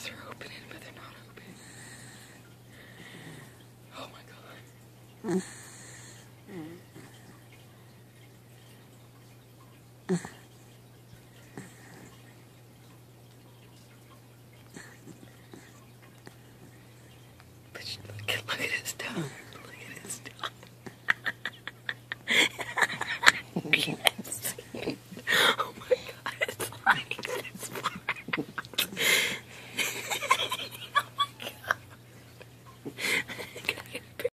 They're opening, but they're not open. Oh my god. But look at his tongue. Look at his tongue. Yes. Oh my god, it's like this part. Oh my god.